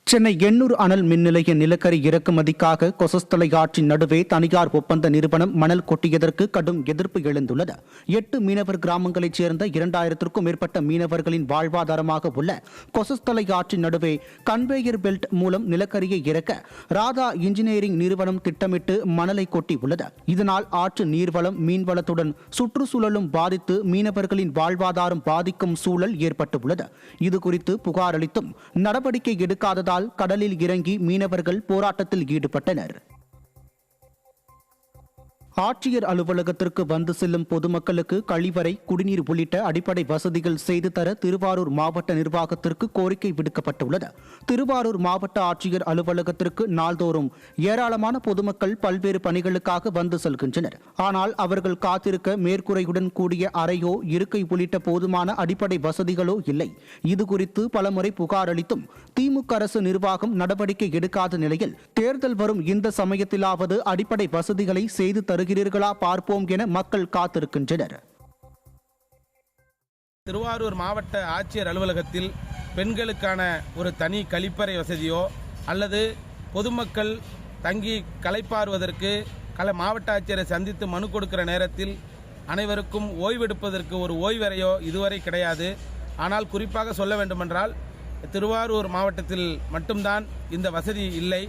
சென்னை எண்ணூர் அனல் மின் நிலைய நிலக்கரி இறக்குமதிக்காக கொசஸ்தலை ஆற்றின் நடுவே தனியார் ஒப்பந்த நிறுவனம் மணல் கொட்டியதற்கு கடும் எதிர்ப்பு எழுந்துள்ளது. 8 மீனவர் கிராமங்களைச் சேர்ந்த 2000க்கும் மேற்பட்ட மீனவர்களின் வாழ்வாதாரமாக உள்ள கொசஸ்தலை ஆற்றின் நடுவே கன்வேயர் பெல்ட் மூலம் நிலக்கரியை இறக்க ராதா இன்ஜினியரிங் நிறுவனம் திட்டமிட்டு மணலை கொட்டியுள்ளது. இதனால் ஆற்று நீர்வளம் மீன்வளத்துடன் சுற்றுச்சூழலும் பாதித்து மீனவர்களின் வாழ்வாதாரம் பாதிக்கும் சூழல் ஏற்பட்டுள்ளது. இதுகுறித்து புகார் அளித்தும் நடவடிக்கை எடுக்காததால் கடலில் இறங்கி மீனவர்கள் போராட்டத்தில் ஈடுபட்டனர். ஆட்சியர் அலுவலகத்திற்கு வந்து செல்லும் பொதுமக்களுக்கு கழிவறை, குடிநீர் உள்ளிட்ட அடிப்படை வசதிகள் செய்து தர திருவாரூர் மாவட்ட நிர்வாகத்திற்கு கோரிக்கை விடுக்கப்பட்டுள்ளது. திருவாரூர் மாவட்ட ஆட்சியர் அலுவலகத்திற்கு நாள்தோறும் ஏராளமான பொதுமக்கள் பல்வேறு பணிகளுக்காக வந்து செல்கின்றனர். ஆனால் அவர்கள் காத்திருக்க மேற்கூரையுடன் கூடிய அறையோ, இருக்கை உள்ளிட்ட போதுமான அடிப்படை வசதிகளோ இல்லை. இதுகுறித்து பலமுறை புகார் அளித்தும் திமுக அரசு நிர்வாகம் நடவடிக்கை எடுக்காத நிலையில் தேர்தல் வரும் இந்த சமயத்திலாவது அடிப்படை வசதிகளை செய்து தருகிறீர்களா பார்ப்போம் என மக்கள் காத்திருக்கின்றனர். திருவாரூர் மாவட்ட ஆட்சியர் அலுவலகத்தில் பெண்களுக்கான ஒரு தனி கழிப்பறை வசதியோ அல்லது பொதுமக்கள் தங்கி களைப்பாறுவதற்கு மாவட்ட ஆட்சியரை சந்தித்து மனு கொடுக்கிற நேரத்தில் அனைவருக்கும் ஓய்வெடுப்பதற்கு ஒரு ஓய்வறையோ இதுவரை கிடையாது. ஆனால் குறிப்பாக சொல்ல வேண்டுமென்றால் திருவாரூர் மாவட்டத்தில் மட்டும்தான் இந்த வசதி இல்லை.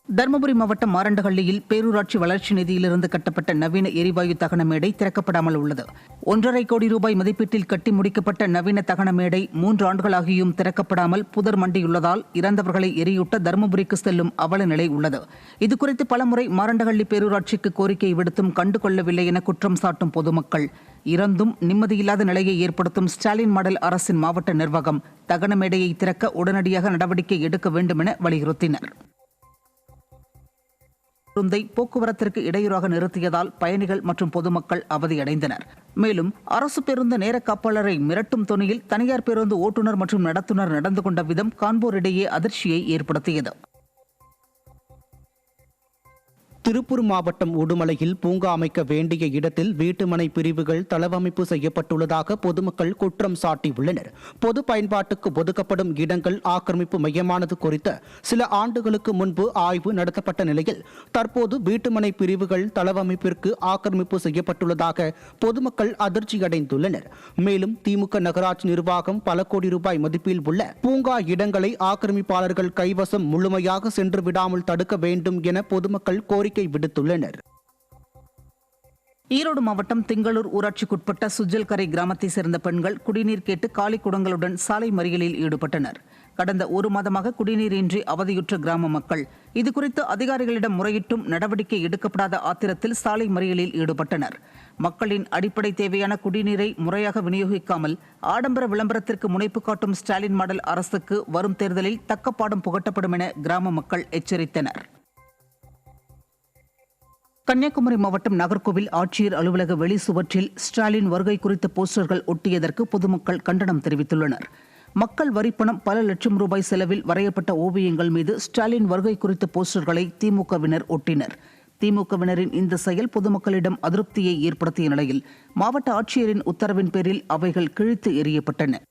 தருமபுரி மாவட்டம் மாரண்டஹள்ளியில் பேரூராட்சி வளர்ச்சி நிதியிலிருந்து கட்டப்பட்ட நவீன எரிவாயு தகன மேடை திறக்கப்படாமல் உள்ளது. 1.5 கோடி ரூபாய் மதிப்பீட்டில் கட்டி முடிக்கப்பட்ட நவீன தகன மேடை 3 ஆண்டுகளாகியும் திறக்கப்படாமல் புதர் மண்டியுள்ளதால் இறந்தவர்களை எரியூட்ட தருமபுரிக்கு செல்லும் அவல நிலை உள்ளது. இதுகுறித்து பலமுறை மாரண்டஹள்ளி பேரூராட்சிக்கு கோரிக்கை விடுத்தும் கண்டுகொள்ளவில்லை என குற்றம் சாட்டும் பொதுமக்கள் இறந்தும் நிம்மதியில்லாத நிலையை ஏற்படுத்தும் ஸ்டாலின் மாடல் அரசின் மாவட்ட நிர்வாகம் தகன மேடையை திறக்க உடனடியாக நடவடிக்கை எடுக்க வேண்டும் என வலியுறுத்தினர். பேருந்தை போக்குவரத்திற்கு இடையூறாக நிறுத்தியதால் பயணிகள் மற்றும் பொதுமக்கள் அவதியடைந்தனர். மேலும் அரசு பேருந்து நேர காப்பாளரை மிரட்டும் தொனியில் தனியார் பேருந்து ஓட்டுநர் மற்றும் நடத்துனர் நடந்து கொண்ட விதம் காண்போரிடையே அதிர்ச்சியை ஏற்படுத்தியது. திருப்பூர் மாவட்டம் உடுமலையில் பூங்கா அமைக்க வேண்டிய இடத்தில் வீட்டுமனை பிரிவுகள் தளவமைப்பு செய்யப்பட்டுள்ளதாக பொதுமக்கள் குற்றம் சாட்டியுள்ளனர். பொது பயன்பாட்டுக்கு ஒதுக்கப்படும் இடங்கள் ஆக்கிரமிப்பு மையமானது குறித்து சில ஆண்டுகளுக்கு முன்பு ஆய்வு நடத்தப்பட்ட நிலையில் தற்போது வீட்டுமனை பிரிவுகள் தளவமைப்பிற்கு ஆக்கிரமிப்பு செய்யப்பட்டுள்ளதாக பொதுமக்கள் அதிர்ச்சியடைந்துள்ளனர். மேலும் திமுக நகராட்சி நிர்வாகம் பல கோடி ரூபாய் மதிப்பில் உள்ள பூங்கா இடங்களை ஆக்கிரமிப்பாளர்கள் கைவசம் முழுமையாக சென்று விடாமல் தடுக்க வேண்டும் என பொதுமக்கள் கோரிக்கை விடுத்துள்ளனர். ஈரோடு மாவட்டம் திங்களூர் ஊராட்சிக்குட்பட்ட சுஜல்கரை கிராமத்தை சேர்ந்த பெண்கள் குடிநீர் கேட்டு காலி குடங்களுடன் சாலை மறியலில் ஈடுபட்டனர். கடந்த 1 மாதமாக குடிநீரின்றி அவதியுற்ற கிராம மக்கள் இதுகுறித்து அதிகாரிகளிடம் முறையிட்டும் நடவடிக்கை எடுக்கப்படாத ஆத்திரத்தில் சாலை மறியலில் ஈடுபட்டனர். மக்களின் அடிப்படை தேவையான குடிநீரை முறையாக விநியோகிக்காமல் ஆடம்பர விளம்பரத்திற்கு முனைப்பு காட்டும் ஸ்டாலின் மாடல் அரசுக்கு வரும் தேர்தலில் தக்க பாடம் புகட்டப்படும் என கிராம மக்கள் எச்சரித்தனர். கன்னியாகுமரி மாவட்டம் நாகர்கோவில் ஆட்சியர் அலுவலக வெளி சுவற்றில் ஸ்டாலின் வருகை குறித்த போஸ்டர்கள் ஒட்டியதற்கு பொதுமக்கள் கண்டனம் தெரிவித்துள்ளனர். மக்கள் வரிப்பணம் பல லட்சம் ரூபாய் செலவில் வரையப்பட்ட ஓவியங்கள் மீது ஸ்டாலின் வருகை குறித்த போஸ்டர்களை திமுகவினர் ஒட்டினர். திமுகவினரின் இந்த செயல் பொதுமக்களிடம் அதிருப்தியை ஏற்படுத்திய நிலையில் மாவட்ட ஆட்சியரின் உத்தரவின் பேரில் அவைகள் கிழித்து எறியப்பட்டன.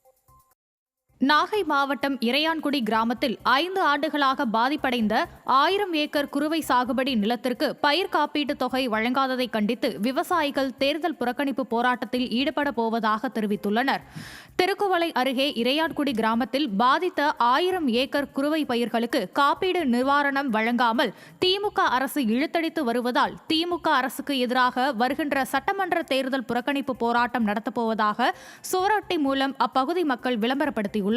நாகை மாவட்டம் இறையான்குடி கிராமத்தில் 5 ஆண்டுகளாக பாதிப்படைந்த 1000 ஏக்கர் குறுவை சாகுபடி நிலத்திற்கு பயிர் காப்பீட்டு தொகை வழங்காததை கண்டித்து விவசாயிகள் தேர்தல் புறக்கணிப்பு போராட்டத்தில் ஈடுபட போவதாக தெரிவித்துள்ளனர். திருக்குவளை அருகே இறையான்குடி கிராமத்தில் பாதித்த 1000 ஏக்கர் குறுவை பயிர்களுக்கு காப்பீடு நிவாரணம் வழங்காமல் திமுக அரசு இழுத்தடித்து வருவதால் திமுக அரசுக்கு எதிராக வருகின்ற சட்டமன்ற தேர்தல் புறக்கணிப்பு போராட்டம் நடத்தப்போவதாக சுவரொட்டி மூலம் அப்பகுதி மக்கள் விளம்பரப்படுத்தியுள்ளனர்.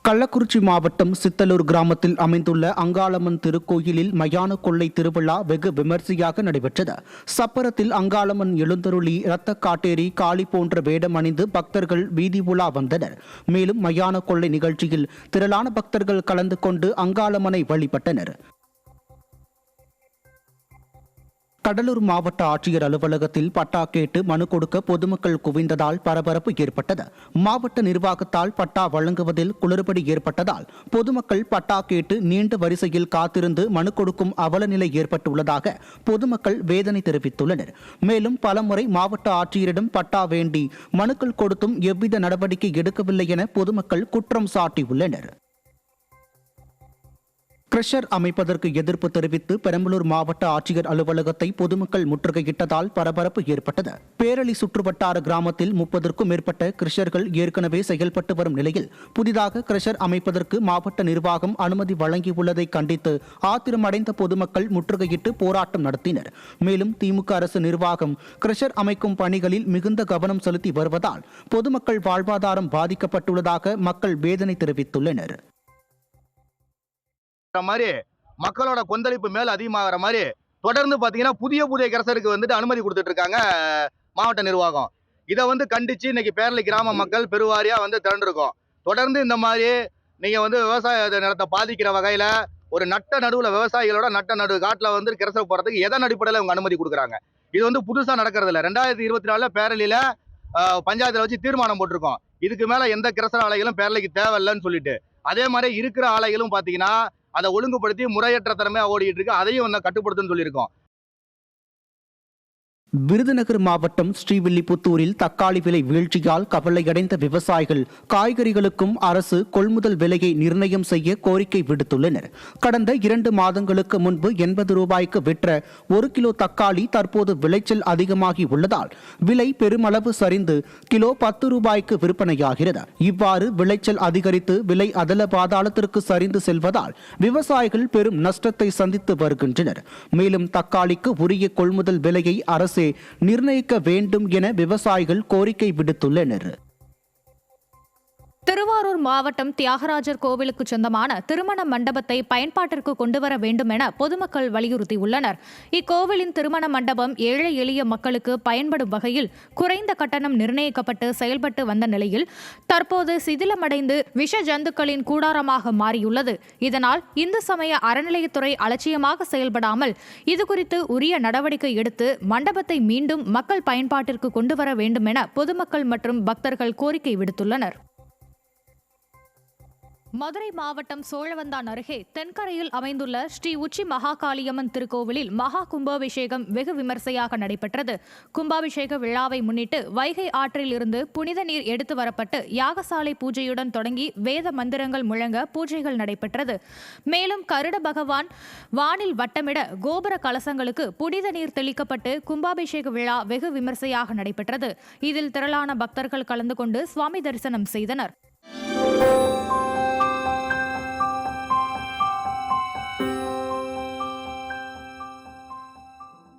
கள்ளக்குறிச்சி மாவட்டம் சித்தலூர் கிராமத்தில் அமைந்துள்ள அங்காளம்மன் திருக்கோயிலில் மயான கொள்ளை திருவிழா வெகு விமர்சையாக நடைபெற்றது. சப்பரத்தில் அங்காளம்மன் எழுந்தருளி இரத்த காட்டேரி காளி போன்ற வேடம் அணிந்து பக்தர்கள் வீதி உலா வந்தனர். மேலும் மயான கொள்ளை நிகழ்ச்சியில் திரளான பக்தர்கள் கலந்து கொண்டு அங்காளம்மனை வழிபட்டனர். கடலூர் மாவட்ட ஆட்சியர் அலுவலகத்தில் பட்டா கேட்டு மனு கொடுக்க பொதுமக்கள் குவிந்ததால் பரபரப்பு ஏற்பட்டது. மாவட்ட நிர்வாகத்தால் பட்டா வழங்குவதில் குளறுபடி ஏற்பட்டதால் பொதுமக்கள் பட்டா கேட்டு நீண்ட வரிசையில் காத்திருந்து மனு கொடுக்கும் அவலநிலை ஏற்பட்டுள்ளதாக பொதுமக்கள் வேதனை தெரிவித்துள்ளனர். மேலும் பலமுறை மாவட்ட ஆட்சியரிடம் பட்டா வேண்டி மனுக்கள் கொடுத்தும் எவ்வித நடவடிக்கை எடுக்கவில்லை என பொதுமக்கள் குற்றம் சாட்டியுள்ளனர். கிரஷர் அமைப்பதற்கு எதிர்ப்பு தெரிவித்து பெரம்பலூர் மாவட்ட ஆட்சியர் அலுவலகத்தை பொதுமக்கள் முற்றுகையிட்டதால் பரபரப்பு ஏற்பட்டது. பேரளி சுற்றுவட்டார கிராமத்தில் 30க்கும் மேற்பட்ட கிரஷர்கள் ஏற்கனவே செயல்பட்டு வரும் நிலையில் புதிதாக கிரஷர் அமைப்பதற்கு மாவட்ட நிர்வாகம் அனுமதி வழங்கியுள்ளதை கண்டித்து ஆத்திரமடைந்த பொதுமக்கள் முற்றுகையிட்டு போராட்டம் நடத்தினர். மேலும் திமுக அரசு நிர்வாகம் கிரஷர் அமைக்கும் பணிகளில் மிகுந்த கவனம் செலுத்தி வருவதால் பொதுமக்கள் வாழ்வாதாரம் பாதிக்கப்பட்டுள்ளதாக மக்கள் வேதனை தெரிவித்துள்ளனர். மாதிரி மக்களோட கொந்தளிப்பு மேல் அதிகமாகிற மாதிரி தொடர்ந்து பார்த்தீங்கன்னா புதிய கிரசருக்கு வந்துட்டு அனுமதி கொடுத்துட்டு இருக்காங்க மாவட்ட நிர்வாகம். இதை கண்டிச்சு இன்னைக்கு பேரளி கிராம மக்கள் பெருவாரியா திரண்டிருக்கோம். தொடர்ந்து இந்த மாதிரி நீங்க விவசாய நிலத்தை பாதிக்கிற வகையில ஒரு நடுவுல விவசாயிகளோட நடு காட்டுல கிரசர் போறதுக்கு எதன் அடிப்படையில் அவங்க அனுமதி கொடுக்குறாங்க? இது புதுசா நடக்கிறது இல்லை. 2024 பேரளியில பஞ்சாயத்துல வச்சு தீர்மானம் போட்டிருக்கோம். இதுக்கு மேல எந்த கிரசர் ஆலைகளும் பேரளிக்கு தேவையில்லைன்னு சொல்லிட்டு, அதே மாதிரி இருக்கிற ஆலைகளும் பாத்தீங்கன்னா அதை ஒழுங்குபடுத்தி முறையற்ற தன்மையா ஓடிட்டு இருக்கு. அதையும் கட்டுப்படுத்துன்னு சொல்லியிருக்கோம். விருதுநகர் மாவட்டம் ஸ்ரீவில்லிபுத்தூரில் தக்காளி விலை வீழ்ச்சியால் கவலையடைந்த விவசாயிகள் காய்கறிகளுக்கும் அரசு கொள்முதல் விலையை நிர்ணயம் செய்ய கோரிக்கை விடுத்துள்ளனர். கடந்த 2 மாதங்களுக்கு முன்பு 80 ரூபாய்க்கு விற்ற 1 கிலோ தக்காளி தற்போது விளைச்சல் அதிகமாகி உள்ளதால் விலை பெருமளவு சரிந்து கிலோ 10 ரூபாய்க்கு விற்பனையாகிறது. இவ்வாறு விளைச்சல் அதிகரித்து விலை அதல பாதாளத்திற்கு சரிந்து செல்வதால் விவசாயிகள் பெரும் நஷ்டத்தை சந்தித்து வருகின்றனர். மேலும் தக்காளிக்கு உரிய கொள்முதல் விலையை அரசு நிர்ணயிக்க வேண்டும் என விவசாயிகள் கோரிக்கை விடுத்துள்ளனர். திருவாரூர் மாவட்டம் தியாகராஜர் கோவிலுக்கு சொந்தமான திருமண மண்டபத்தை பயன்பாட்டிற்கு கொண்டுவர வேண்டும் என பொதுமக்கள் வலியுறுத்தியுள்ளனர். இக்கோவிலின் திருமண மண்டபம் ஏழை எளிய மக்களுக்கு பயன்படும் வகையில் குறைந்த கட்டணம் நிர்ணயிக்கப்பட்டு செயல்பட்டு வந்த நிலையில் தற்போது சிதிலமடைந்து விஷ ஜந்துக்களின் கூடாரமாக மாறியுள்ளது. இதனால் இந்து சமய அறநிலையத்துறை அலட்சியமாக செயல்படாமல் இதுகுறித்து உரிய நடவடிக்கை எடுத்து மண்டபத்தை மீண்டும் மக்கள் பயன்பாட்டிற்கு கொண்டுவர வேண்டும் என பொதுமக்கள் மற்றும் பக்தர்கள் கோரிக்கை விடுத்துள்ளனர். மதுரை மாவட்டம் சோழவந்தான் அருகே தென்கரையில் அமைந்துள்ள ஸ்ரீ உச்சி மகாகாளியம்மன் திருக்கோவிலில் மகா கும்பாபிஷேகம் வெகு விமர்சையாக நடைபெற்றது. கும்பாபிஷேக விழாவை முன்னிட்டு வைகை ஆற்றில் இருந்து புனித நீர் எடுத்து வரப்பட்டு யாகசாலை பூஜையுடன் தொடங்கி வேத மந்திரங்கள் முழங்க பூஜைகள் நடைபெற்றது. மேலும் கருட பகவான் வானில் வட்டமிட கோபுர கலசங்களுக்கு புனித நீர் தெளிக்கப்பட்டு கும்பாபிஷேக விழா வெகு விமர்சையாக நடைபெற்றது. இதில் திரளான பக்தர்கள் கலந்து கொண்டு சுவாமி தரிசனம் செய்தனர்.